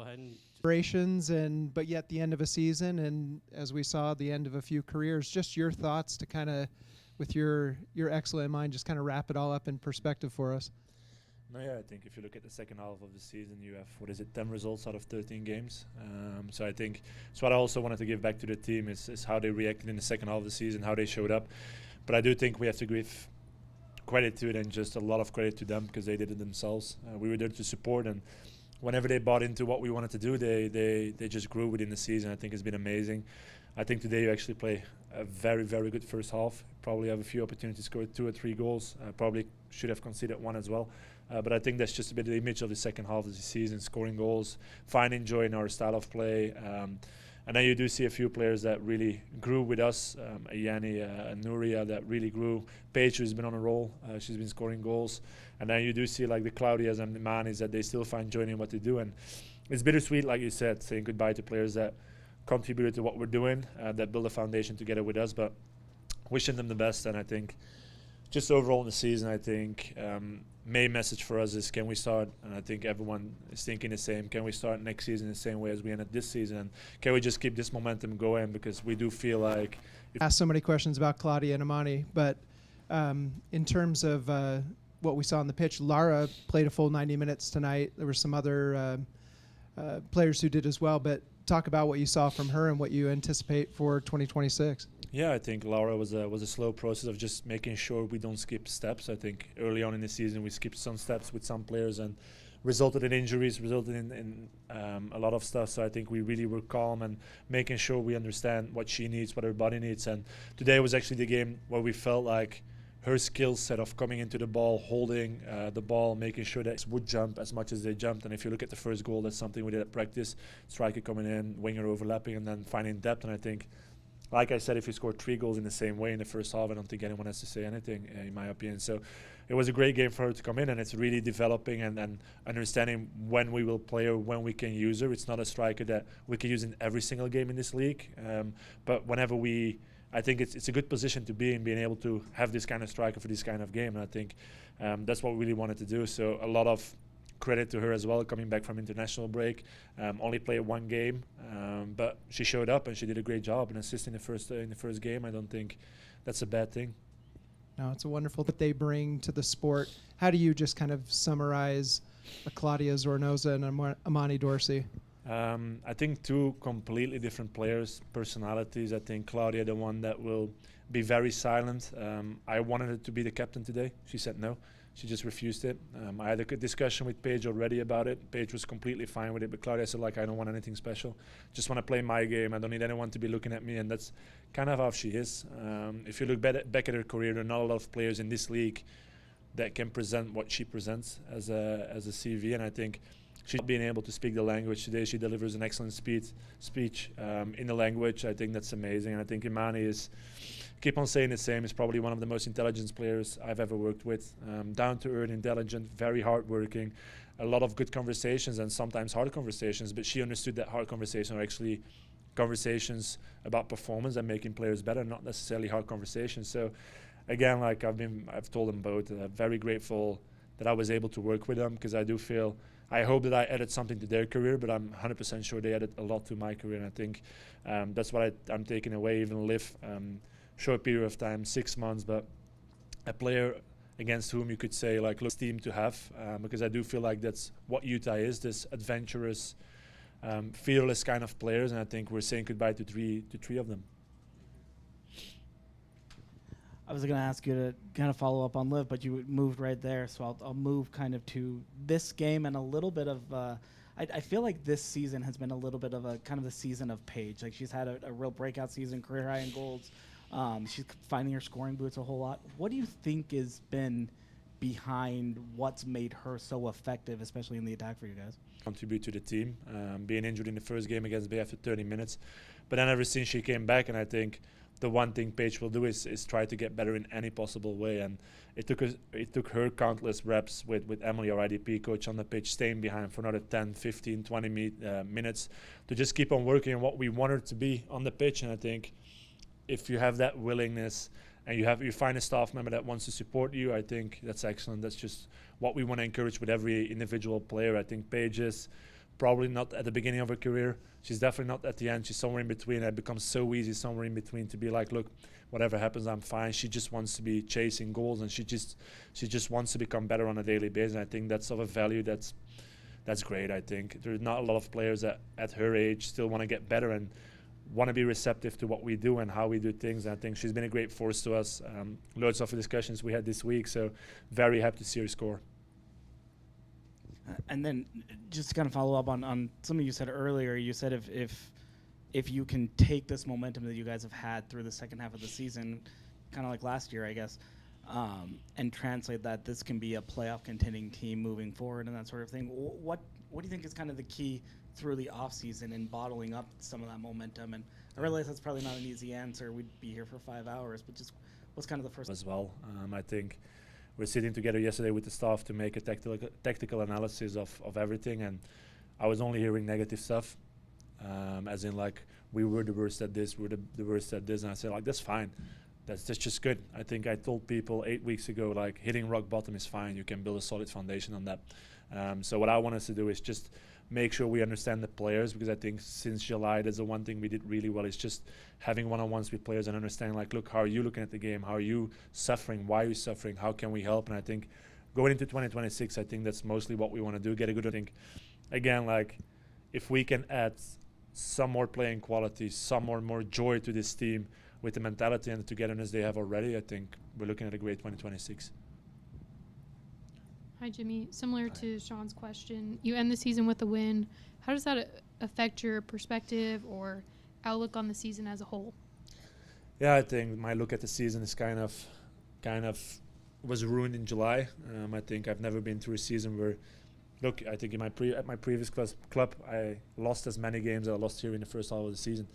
go ahead and Operations and but yet the end of a season, and as we saw, the end of a few careers. Just your thoughts to kind of, with your excellent mind, just kind of wrap it all up in perspective for us. No, yeah, I think if you look at the second half of the season, you have, 10 results out of 13 games. So I think it's what I also wanted to give back to the team is how they reacted in the second half of the season, how they showed up. But I do think we have to give credit to it, and just a lot of credit to them, because they did it themselves. We were there to support, and whenever they bought into what we wanted to do, they just grew within the season. I think it's been amazing. I think today you actually play a very, very good first half. Probably have a few opportunities to score 2 or 3 goals. Probably should have conceded 1 as well. But I think that's just a bit of the image of the second half of the season, scoring goals, finding joy in our style of play. And then you do see a few players that really grew with us. Ayani and Nuria that really grew. Paige, who's been on a roll. She's been scoring goals. And then you do see like the Claudias and the Manis that they still find joy in what they do. And it's bittersweet, like you said, saying goodbye to players that contributed to what we're doing, that build a foundation together with us. But wishing them the best. And I think just overall in the season, I think main message for us is, can we start, and I think everyone is thinking the same, can we start next season the same way as we ended this season, and can we just keep this momentum going, because we do feel like Asked so many questions about Claudia and Amani, but in terms of what we saw on the pitch, Lara played a full 90 minutes tonight. There were some other players who did as well, but talk about what you saw from her and what you anticipate for 2026. Yeah, I think Laura was a slow process of just making sure we don't skip steps. I think early on in the season we skipped some steps with some players and resulted in injuries, resulted in a lot of stuff. So I think we really were calm and making sure we understand what she needs, what her body needs. And today was actually the game where we felt like her skill set of coming into the ball, holding the ball, making sure that would jump as much as they jumped. And if you look at the first goal, that's something we did at practice. Striker coming in, winger overlapping, and then finding depth. And I think, like I said, if you score 3 goals in the same way in the first half, I don't think anyone has to say anything, in my opinion. So it was a great game for her to come in, and it's really developing and understanding when we will play her, when we can use her. It's not a striker that we can use in every single game in this league, but whenever I think it's a good position to be in, being able to have this kind of striker for this kind of game. And I think that's what we really wanted to do. So a lot of credit to her as well, coming back from international break. Only played 1 game, but she showed up and she did a great job and assisting in the first game. I don't think that's a bad thing. No, it's a wonderful that they bring to the sport. How do you just kind of summarize a Claudia Zornoza and Amani Dorsey? I think 2 completely different players, personalities. I think Claudia, the one that will be very silent. I wanted her to be the captain today. She said no. She just refused it. I had a good discussion with Paige already about it. Paige was completely fine with it, but Claudia said, like, I don't want anything special. Just want to play my game. I don't need anyone to be looking at me, and that's kind of how she is. If you look back at her career, there are not a lot of players in this league that can present what she presents as a CV, and I think she's being able to speak the language today. She delivers an excellent speech in the language. I think that's amazing, and I think Imani is, keep on saying the same, is probably one of the most intelligent players I've ever worked with. Down to earth, intelligent, very hardworking, a lot of good conversations and sometimes hard conversations, but she understood that hard conversations are actually conversations about performance and making players better, not necessarily hard conversations. So again, like I've told them both, very grateful that I was able to work with them, because I hope that I added something to their career, but I'm 100% sure they added a lot to my career, and I think that's what I'm taking away. Even Liv, short period of time, 6 months, but a player against whom you could say, like, look, team to have, because I do feel like that's what Utah is, this adventurous, fearless kind of players, and I think we're saying goodbye to three of them. I was going to ask you to kind of follow up on Liv, but you moved right there, so I'll move kind of to this game and a little bit of I feel like this season has been a little bit of a kind of the season of Paige. Like, she's had a real breakout season, career high in goals. She's finding her scoring boots a whole lot. What do you think has been behind what's made her so effective, especially in the attack for you guys? Contribute to the team, being injured in the first game against Bay after 30 minutes. But then ever since she came back, and I think the one thing Paige will do is try to get better in any possible way. And it took her countless reps with Emily, our IDP coach, on the pitch, staying behind for another 10, 15, 20 minutes to just keep on working on what we want her to be on the pitch. And I think if you have that willingness and you find a staff member that wants to support you, I think that's excellent. That's just what we want to encourage with every individual player. I think Paige is probably not at the beginning of her career. She's definitely not at the end. She's somewhere in between. It becomes so easy somewhere in between to be like, look, whatever happens, I'm fine. She just wants to be chasing goals, and she just wants to become better on a daily basis. And I think that's of a value that's great. I think there's not a lot of players that at her age still want to get better and want to be receptive to what we do and how we do things. And I think she's been a great force to us. Loads of discussions we had this week, so very happy to see her score. And then just to kind of follow up on something you said earlier, you said if you can take this momentum that you guys have had through the second half of the season, kind of like last year, I guess, and translate that, this can be a playoff contending team moving forward and that sort of thing. What do you think is kind of the key through the off season in bottling up some of that momentum? And I realize that's probably not an easy answer. We'd be here for 5 hours, but just what's kind of the first as well. I think we're sitting together yesterday with the staff to make a tactical analysis of everything, and I was only hearing negative stuff, as in like we were the worst at this, we're the worst at this, and I said like that's fine, that's just good. I think I told people 8 weeks ago like hitting rock bottom is fine, you can build a solid foundation on that. So what I want us to do is just make sure we understand the players, because I think since July that's the one thing we did really well, is just having one-on-ones with players and understanding like, look, how are you looking at the game, how are you suffering, why are you suffering, how can we help? And I think going into 2026, I think that's mostly what we want to do, get a good, I think again, like if we can add some more playing quality, some more joy to this team with the mentality and the togetherness they have already, I think we're looking at a great 2026. Hi, Jimmy. Similar to Sean's question, you end the season with a win. How does that affect your perspective or outlook on the season as a whole? Yeah, I think my look at the season is kind of was ruined in July. I think I've never been through a season where, look, I think in at my previous club, I lost as many games as I lost here in the first half of the season.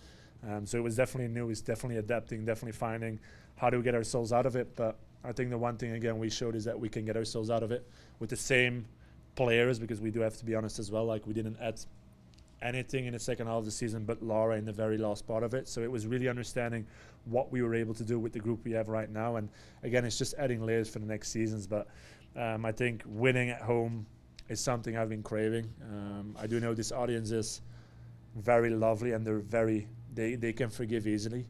So it was definitely new. It's definitely adapting, definitely finding how do we get ourselves out of it. But I think the one thing, again, we showed is that we can get ourselves out of it with the same players, because we do have to be honest as well. Like we didn't add anything in the second half of the season but Laura in the very last part of it. So it was really understanding what we were able to do with the group we have right now. And again, it's just adding layers for the next seasons. But I think winning at home is something I've been craving. I do know this audience is very lovely and they can forgive easily.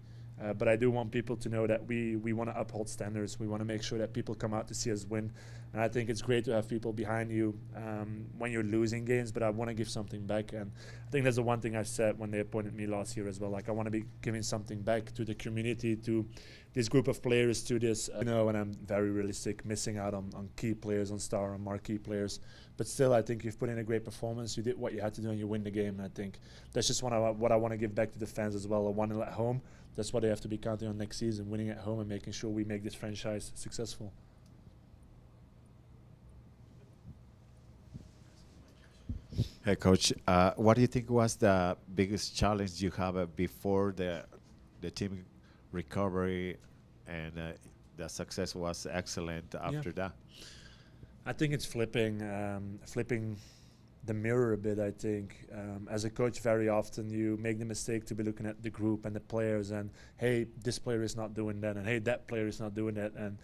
But I do want people to know that we want to uphold standards. We want to make sure that people come out to see us win. And I think it's great to have people behind you when you're losing games, but I want to give something back. And I think that's the one thing I said when they appointed me last year as well. Like I want to be giving something back to the community, to this group of players, to this, and I'm very realistic, missing out on key players, on star and marquee players. But still, I think you've put in a great performance. You did what you had to do and you win the game. And I think that's just what I want to give back to the fans as well. I want to at home. That's what they have to be counting on next season, winning at home and making sure we make this franchise successful. Hey, Coach, what do you think was the biggest challenge you have before the team recovery, and the success was excellent after that? I think it's flipping the mirror a bit. I think as a coach, very often you make the mistake to be looking at the group and the players, and hey, this player is not doing that, and hey, that player is not doing that, and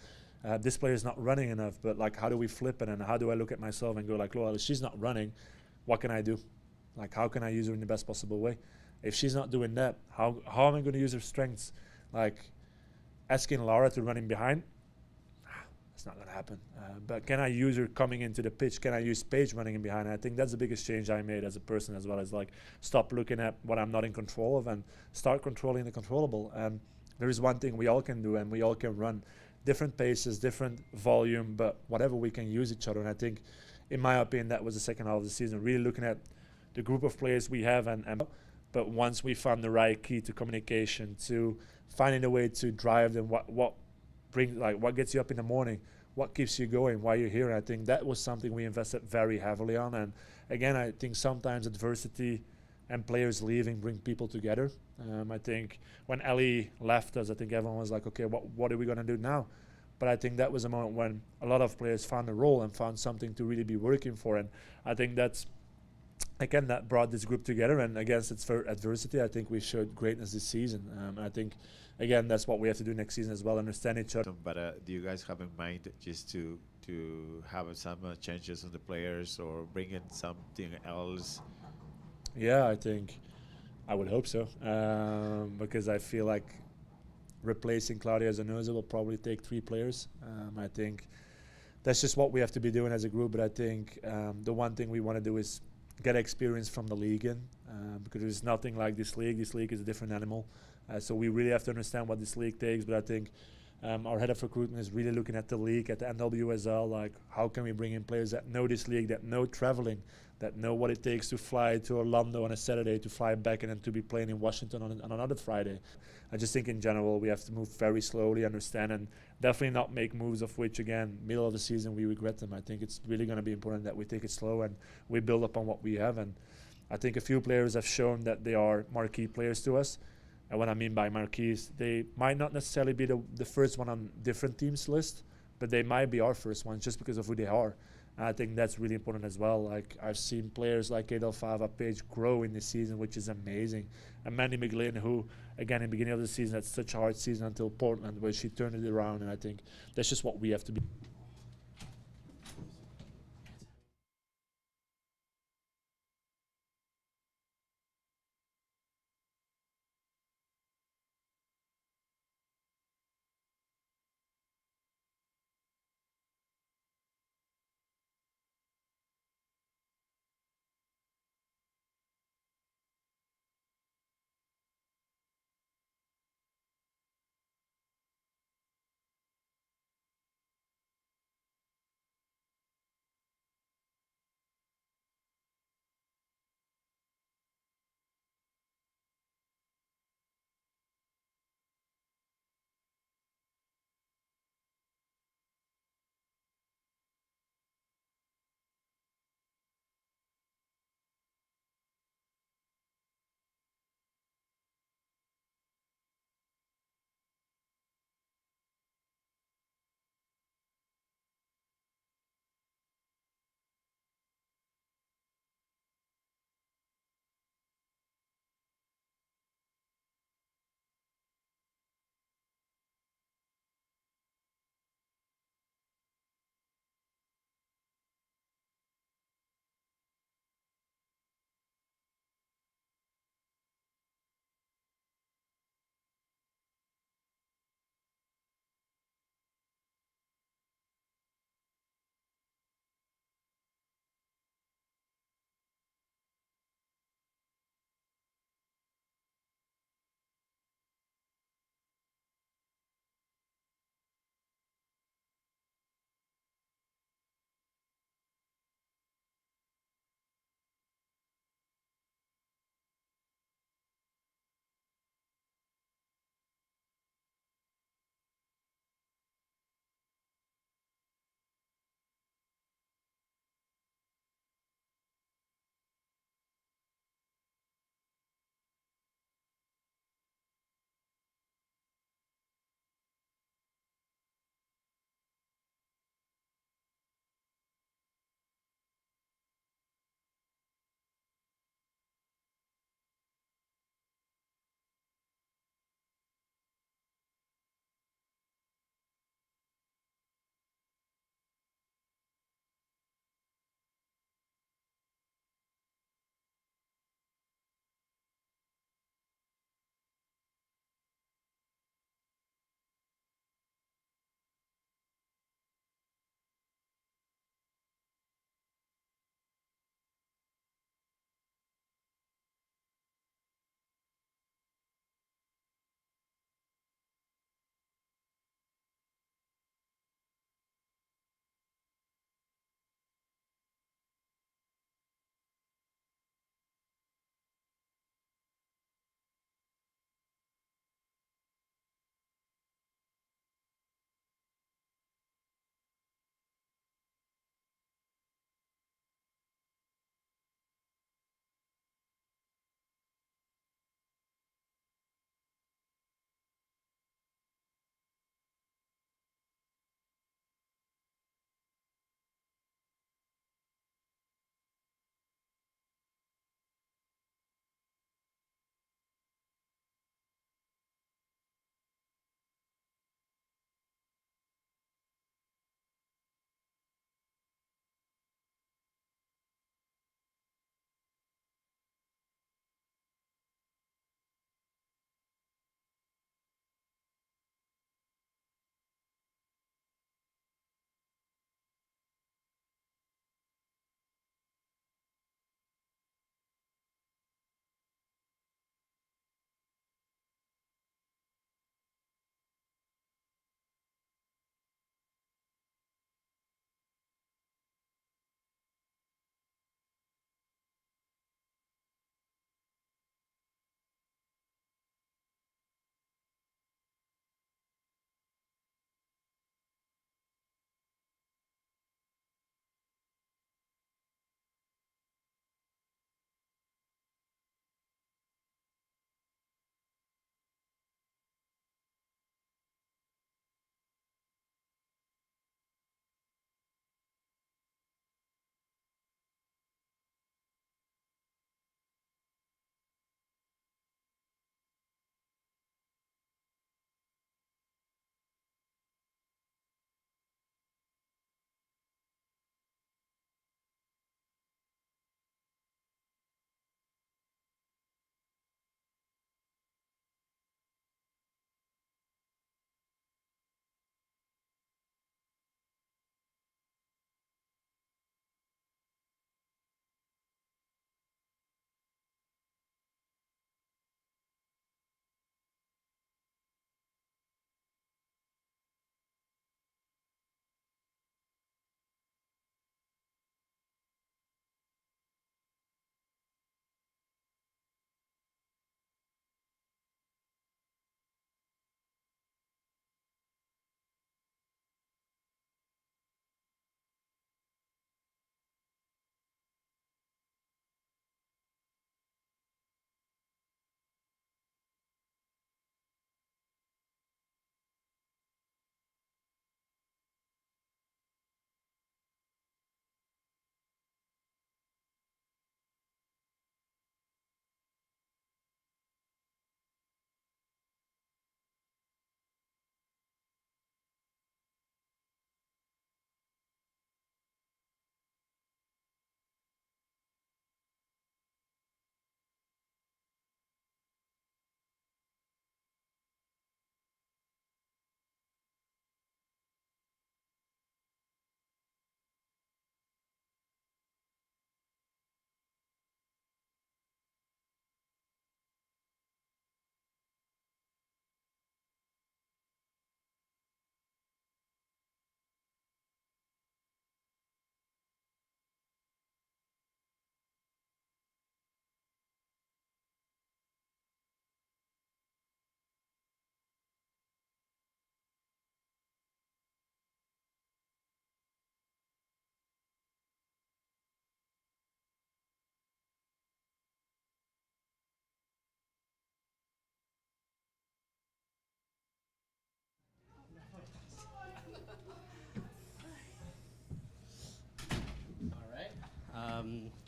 this player is not running enough. But like, how do we flip it, and how do I look at myself and go like, well, if she's not running, what can I do? Like, how can I use her in the best possible way? If she's not doing that, how am I going to use her strengths? Like asking Laura to run in behind, it's not going to happen. But can I use her coming into the pitch? Can I use Paige running in behind? I think that's the biggest change I made as a person as well, as like stop looking at what I'm not in control of and start controlling the controllable. And there is one thing we all can do, and we all can run different paces, different volume, but whatever, we can use each other. And I think, in my opinion, that was the second half of the season, really looking at the group of players we have, but once we found the right key to communication, to finding a way to drive them, what gets you up in the morning, what keeps you going, why you're here. And I think that was something we invested very heavily on. And again, I think sometimes adversity and players leaving bring people together. I think when Ellie left us, I think everyone was like, okay, what are we going to do now? But I think that was a moment when a lot of players found a role and found something to really be working for. And I think that's, again, that brought this group together. And against its adversity, I think we showed greatness this season. I think, again, that's what we have to do next season as well, understand each other. But do you guys have in mind just to have some changes on the players, or bring in something else Yeah, I think I would hope so, because I feel like replacing Claudia Zanoza will probably take 3 players. I think that's just what we have to be doing as a group. But I think the one thing we want to do is get experience from the league in, because there's nothing like this league. This league is a different animal. So we really have to understand what this league takes. But I think our head of recruitment is really looking at the league, at the NWSL, like how can we bring in players that know this league, that know traveling, that know what it takes to fly to Orlando on a Saturday, to fly back and then to be playing in Washington on another Friday. I just think in general we have to move very slowly, understand, and definitely not make moves of which, again, middle of the season we regret them. I think it's really going to be important that we take it slow and we build upon what we have. And I think a few players have shown that they are marquee players to us. And what I mean by marquees, they might not necessarily be the first one on different teams' list, but they might be our first ones just because of who they are. And I think that's really important as well. Like I've seen players like Edelfava Page grow in this season, which is amazing. And Mandy McGlynn, who again in the beginning of the season had such a hard season until Portland, where she turned it around. And I think that's just what we have to be.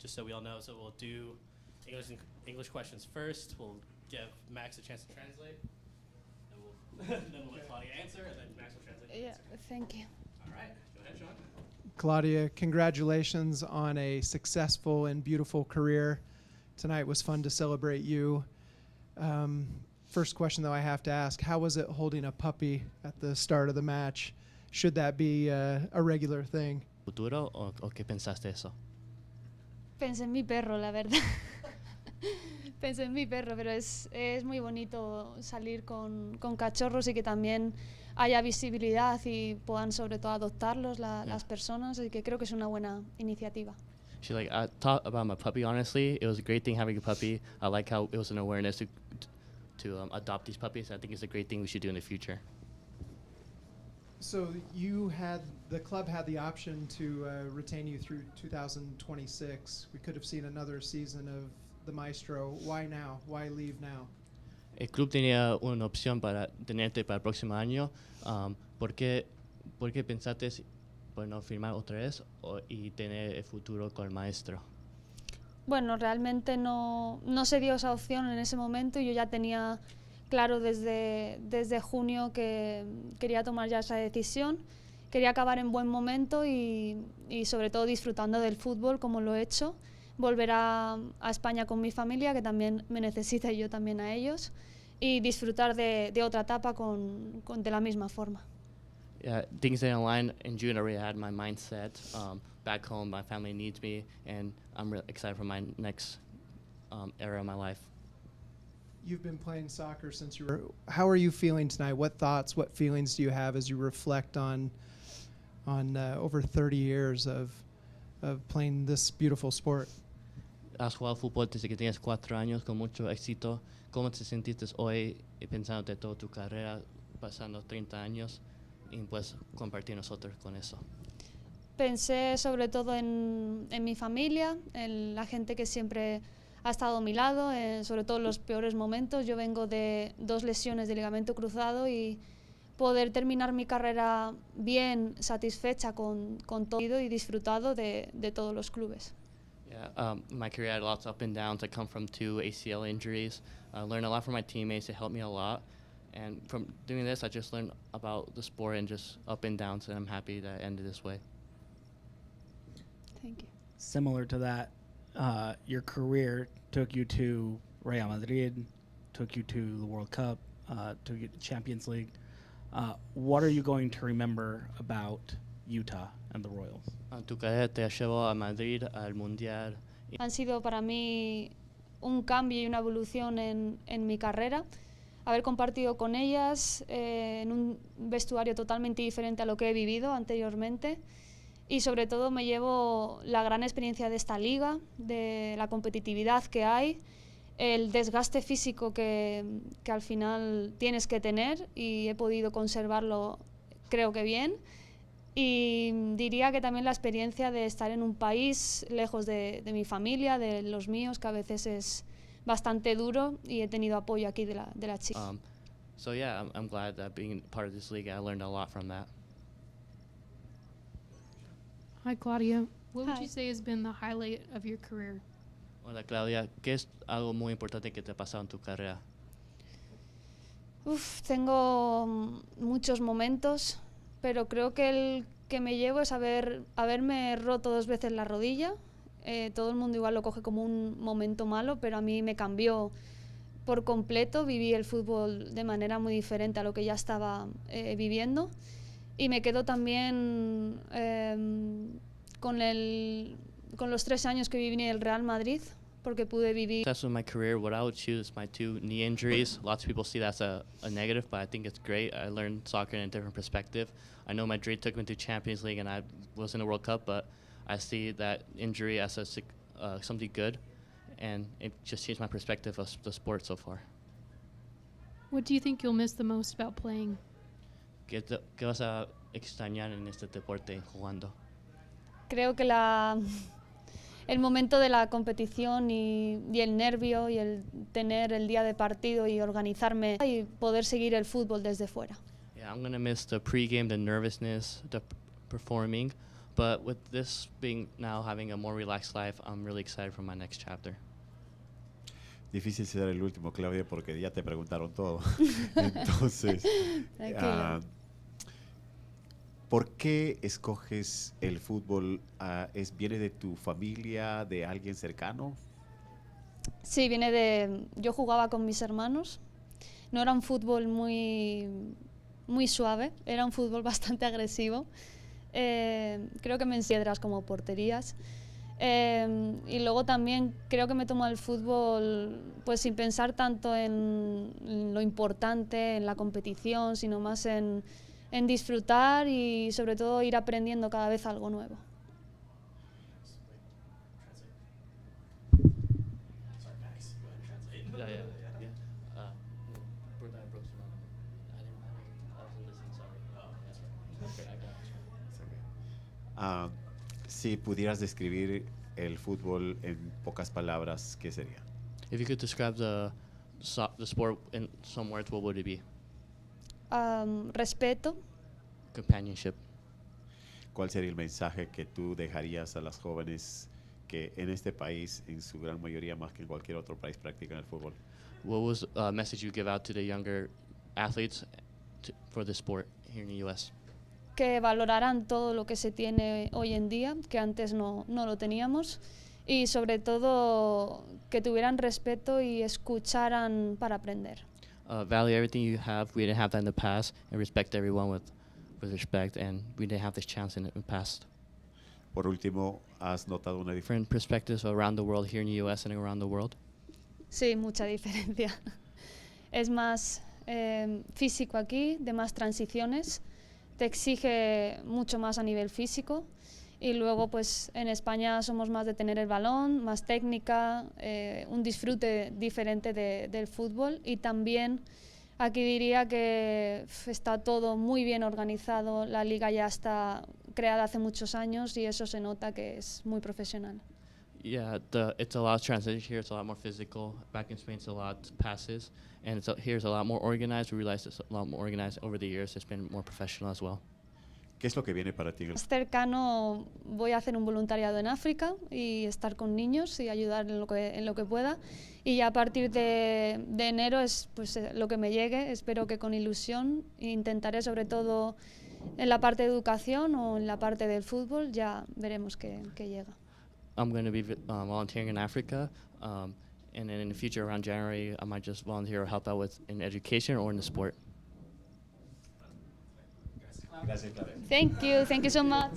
just so we all know. So we'll do English questions first. We'll give Max a chance to translate. Then we'll let Claudia answer, and then Max will translate. Yeah, thank you. All right, go ahead, Sean. Claudia, congratulations on a successful and beautiful career. Tonight was fun to celebrate you. First question, though, I have to ask, how was it holding a puppy at the start of the match? Should that be a regular thing? ¿Futuro o qué pensaste eso? Pensé en mi perro, la verdad. Pensé en mi perro, pero es muy bonito salir con cachorros y que también haya visibilidad y puedan sobre todo adoptarlos las personas, y que creo que es una buena iniciativa. She's like, I thought about my puppy, honestly. It was a great thing having a puppy. I like how it was an awareness to adopt these puppies. I think it's a great thing we should do in the future. So the club had the option to retain you through 2026. We could have seen another season of the Maestro. Why now? Why leave now? El club tenía una opción para tenerte para el próximo año. ¿Por qué pensaste por no firmar otra vez y tener el futuro con el Maestro? Bueno, realmente no se dio esa opción en ese momento, y yo ya tenía claro desde junio que quería tomar ya esa decisión. Quería acabar en buen momento y sobre todo disfrutando del fútbol como lo he hecho. Volver a España con mi familia, que también me necesita, y yo también a ellos, y disfrutar de otra etapa de la misma forma. Yeah, things didn't align in June. I already had my mindset. Back home, my family needs me, and I'm really excited for my next era of my life. You've been playing soccer since you were. How are you feeling tonight? What thoughts, what feelings do you have as you reflect on over 30 years of playing this beautiful sport? Has jugado fútbol desde que tenías 4 años con mucho éxito. ¿Cómo te sentiste hoy pensando de toda tu carrera, pasando 30 años, y pues compartir nosotros con eso? Pensé sobre todo en mi familia, en la gente que siempre ha estado a mi lado, sobre todo en los peores momentos. Yo vengo de 2 lesiones de ligamento cruzado, y poder terminar mi carrera bien, satisfecha con todo y disfrutado de todos los clubes. Yeah, my career had lots of up and downs. I come from 2 ACL injuries. I learned a lot from my teammates. It helped me a lot. And from doing this, I just learned about the sport and just up and downs, and I'm happy that it ended this way. Thank you. Similar to that, your career took you to Real Madrid, took you to the World Cup, took you to Champions League. What are you going to remember about Utah and the Royals? Tu carrera te llevó a Madrid, al Mundial. Han sido para mí un cambio y una evolución en mi carrera. Haber compartido con ellas en un vestuario totalmente diferente a lo que he vivido anteriormente. Y sobre todo me llevo la gran experiencia de esta liga, de la competitividad que hay, el desgaste físico que al final tienes que tener, y he podido conservarlo, creo que bien. Y diría que también la experiencia de estar en un país lejos de mi familia, de los míos, que a veces es bastante duro, y he tenido apoyo aquí de la chica. So yeah, I'm glad that being part of this league, I learned a lot from that. Hi, Claudia. What would Hi. you say has been the highlight of your career? Hola Claudia, ¿qué es algo muy importante que te ha pasado en tu carrera? Tengo muchos momentos, pero creo que el que me llevo es haberme roto 2 veces la rodilla. Todo el mundo igual lo coge como un momento malo, pero a mí me cambió por completo. Viví el fútbol de manera muy diferente a lo que ya estaba viviendo, y me quedo también con los 3 años que viví en el Real Madrid, porque pude vivir. That's with my career. What I would choose is my 2 knee injuries. Lots of people see that as a negative, but I think it's great. I learned soccer in a different perspective. I know Madrid took me to Champions League and I was in the World Cup, but I see that injury as something good, and it just changed my perspective of the sport so far. What do you think you'll miss the most about playing? ¿Qué vas a extrañar en este deporte jugando? Creo que el momento de la competición y el nervio y el tener el día de partido y organizarme y poder seguir el fútbol desde fuera. Yeah, I'm going to miss the pregame, the nervousness, the performing, But with this being now having a more relaxed life, I'm really excited for my next chapter. Difícil ser el último, Claudia, porque ya te preguntaron todo. Entonces, Tranquilo. ¿por qué escoges el fútbol? ¿Viene de tu familia, de alguien cercano? Sí, viene de... Yo jugaba con mis hermanos. No era un fútbol muy suave, era un fútbol bastante agresivo. Creo que me ensiedras como porterías. Y luego también creo que me tomo el fútbol pues sin pensar tanto en lo importante, en la competición, sino más en disfrutar y sobre todo ir aprendiendo cada vez algo nuevo. Si pudieras describir el fútbol en pocas palabras, ¿qué sería? If you could describe the sport in some words, what would it be? Respeto. Companionship. ¿Cuál sería el mensaje que tú dejarías a las jóvenes que en este país, en su gran mayoría, más que en cualquier otro país, practican el fútbol? What was a message you give out to the younger athletes for the sport here in the U.S.? Que valorarán todo lo que se tiene hoy en día, que antes no lo teníamos, y sobre todo que tuvieran respeto y escucharan para aprender. Value everything you have. We didn't have that in the past, and respect everyone with respect, and we didn't have this chance in the past. Por último, ¿has notado una diferencia? Different perspectives around the world, here in the U.S. and around the world. Sí, mucha diferencia. Es más físico aquí, de más transiciones, te exige mucho más a nivel físico, y luego pues en España somos más de tener el balón, más técnica, un disfrute diferente del fútbol, y también aquí diría que está todo muy bien organizado, la liga ya está creada hace muchos años y eso se nota que es muy profesional. Yeah, it's a lot of transition here. It's a lot more physical. Back in Spain, it's a lot passes, and here's a lot more organized. We realize it's a lot more organized over the years. It's been more professional as well. ¿Qué es lo que viene para ti? Más cercano voy a hacer un voluntariado en África y estar con niños y ayudar en lo que pueda. Y ya a partir de enero es pues lo que me llegue. Espero que con ilusión. Intentaré sobre todo en la parte de educación o en la parte del fútbol. Ya veremos qué llega. I'm going to be volunteering in Africa, and then in the future, around January, I might just volunteer or help out with in education or in the sport. Thank you so much.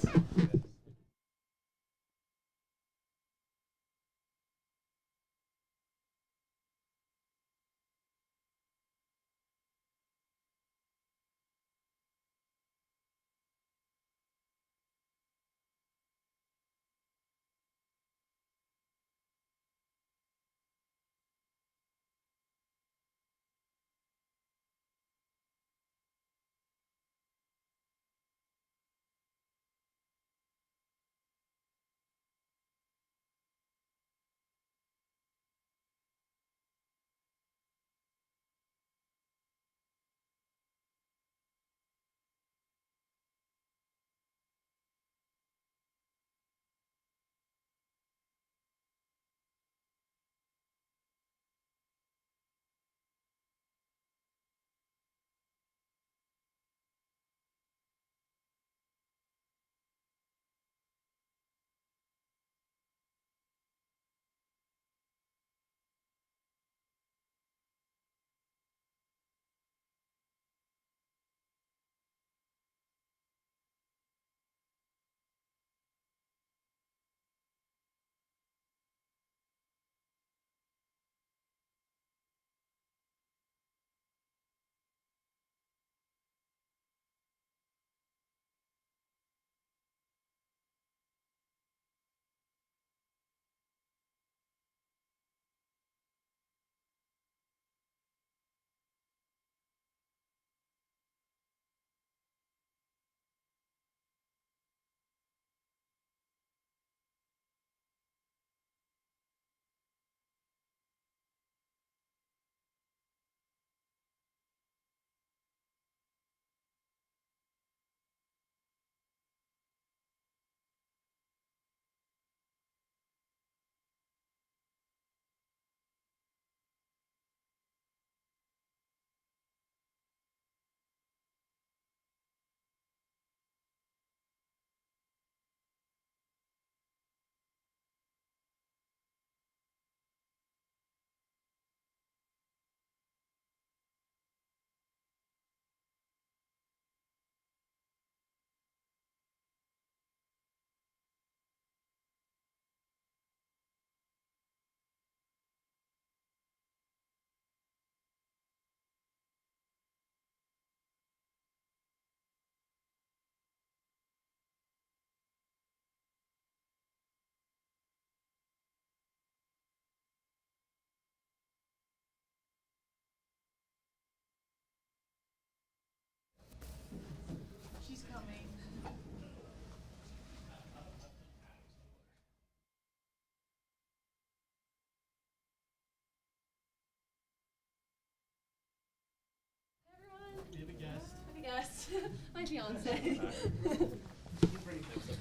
My fiance.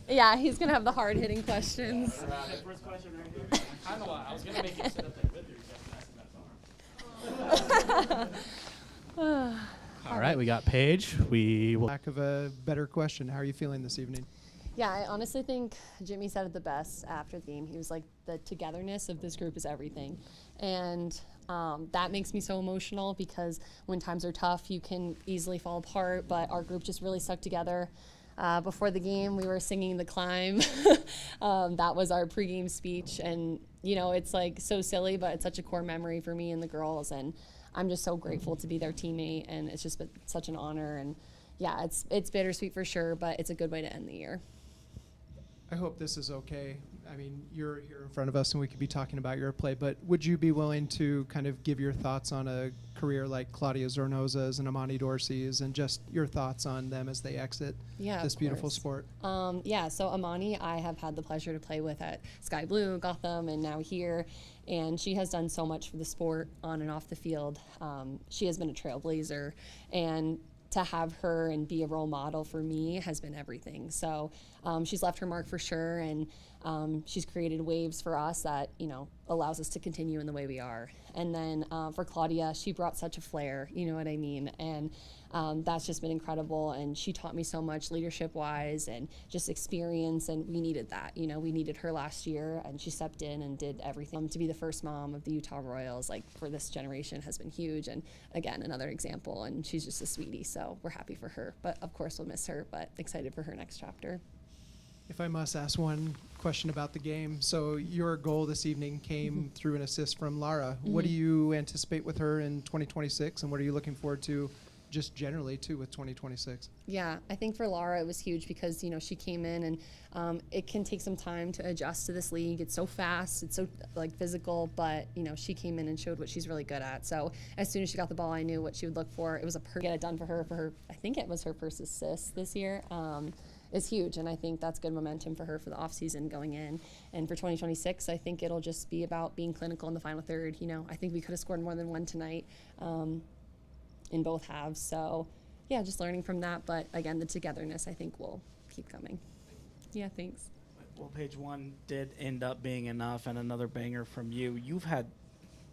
Yeah, he's gonna have the hard-hitting questions. First question right here. I was gonna make you sit up there with her. All right, we got Paige. We will. Lack of a better question, how are you feeling this evening? Yeah, I honestly think Jimmy said it the best after the game. He was like, the togetherness of this group is everything. And that makes me so emotional because when times are tough, you can easily fall apart, but our group just really stuck together. Before the game, we were singing The Climb. That was our pregame speech. And, you know, it's like so silly, but it's such a core memory for me and the girls. And I'm just so grateful to be their teammate. And it's just been such an honor. And, yeah, it's bittersweet for sure, but it's a good way to end the year. I hope this is okay. I mean, you're here in front of us and we could be talking about your play, but would you be willing to kind of give your thoughts on a career like Claudia Zornoza's and Amani Dorsey's and just your thoughts on them as they exit this beautiful sport? Yeah, so Amani, I have had the pleasure to play with at Sky Blue, Gotham, and now here, and she has done so much for the sport on and off the field. She has been a trailblazer, and to have her and be a role model for me has been everything. So she's left her mark for sure, and she's created waves for us that, you know, allows us to continue in the way we are. And then for Claudia, she brought such a flair, you know what I mean? And that's just been incredible, and she taught me so much leadership-wise and just experience, and we needed that. You know, we needed her last year, and she stepped in and did everything. To be the first mom of the Utah Royals, like, for this generation has been huge, and again, another example, and she's just a sweetie, so we're happy for her. But of course we'll miss her, but excited for her next chapter. If I must ask one question about the game. So your goal this evening came through an assist from Lara. What do you anticipate with her in 2026, and what are you looking forward to just generally too with 2026? Yeah, I think for Lara it was huge because, you know, she came in and it can take some time to adjust to this league. It's so fast, it's so like physical, but you know, she came in and showed what she's really good at. So as soon as she got the ball, I knew what she would look for. It was get it done for her. I think it was her first assist this year. Is huge, and I think that's good momentum for her for the offseason going in. And for 2026, I think it'll just be about being clinical in the final third. You know, I think we could have scored more than one tonight in both halves. So, yeah, just learning from that. But, again, the togetherness, I think, will keep coming. Yeah, thanks. Well, page one did end up being enough, and another banger from you. You've had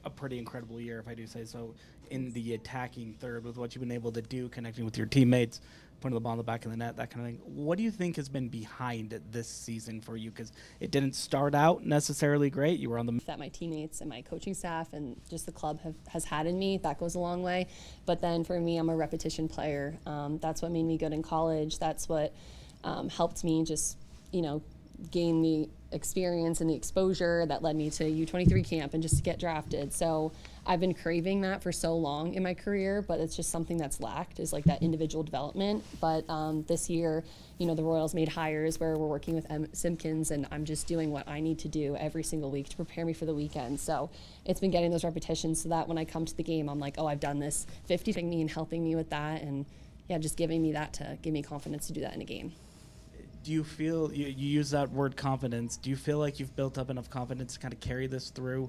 a pretty incredible year, if I do say so, in the attacking third with what you've been able to do, connecting with your teammates, putting the ball in the back of the net, that kind of thing. What do you think has been behind this season for you? Because it didn't start out necessarily great. You were on the that my teammates and my coaching staff and just the club has had in me. That goes a long way. But then for me, I'm a repetition player. That's what made me good in college. That's what helped me just, you know, gain the experience and the exposure that led me to U23 camp and just to get drafted. So I've been craving that for so long in my career, but it's just something that's lacked, is like that individual development. But this year, you know, the Royals made hires where we're working with Simpkins, and I'm just doing what I need to do every single week to prepare me for the weekend. So it's been getting those repetitions so that when I come to the game, I'm like, oh, I've done this 50 me and helping me with that, and yeah, just giving me that to give me confidence to do that in a game. Do you feel, you use that word confidence, do you feel like you've built up enough confidence to kind of carry this through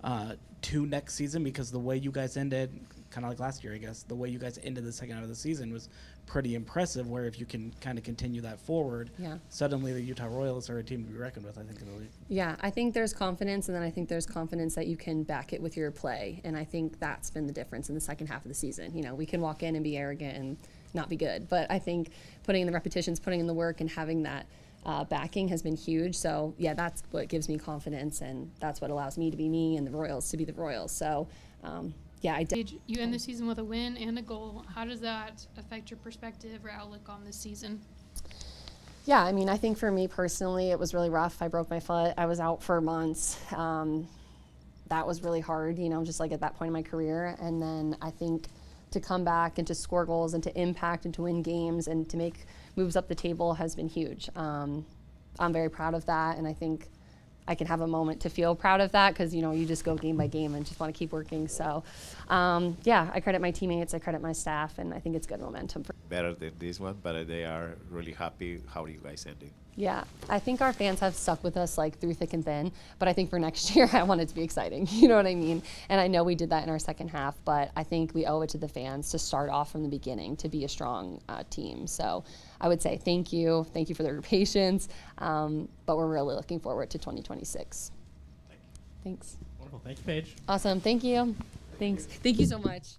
to next season? Because the way you guys ended, kind of like last year, I guess, the way you guys ended the second half of the season was pretty impressive, where if you can kind of continue that forward, suddenly the Utah Royals are a team to be reckoned with, I think, in the league. Yeah, I think there's confidence, and then I think there's confidence that you can back it with your play, and I think that's been the difference in the second half of the season. You know, we can walk in and be arrogant and not be good, but I think putting in the repetitions, putting in the work, and having that backing has been huge. So yeah, that's what gives me confidence, and that's what allows me to be me and the Royals to be the Royals. So yeah, you end the season with a win and a goal. How does that affect your perspective or outlook on this season? Yeah, I mean, I think for me personally, it was really rough. I broke my foot. I was out for months. That was really hard, you know, just like at that point in my career. And then I think to come back and to score goals and to impact and to win games and to make moves up the table has been huge. I'm very proud of that, and I think I can have a moment to feel proud of that because, you know, you just go game by game and just want to keep working. So, yeah, I credit my teammates, I credit my staff, and I think it's good momentum for better than this one, but they are really happy. How are you guys ending? Yeah, I think our fans have stuck with us like through thick and thin, but I think for next year I want it to be exciting. You know what I mean? And I know we did that in our second half, but I think we owe it to the fans to start off from the beginning to be a strong team. So I would say thank you for their patience, but we're really looking forward to 2026. Thanks. Wonderful. Thank you, Paige. Awesome. Thank you. Thanks. Thank you so much.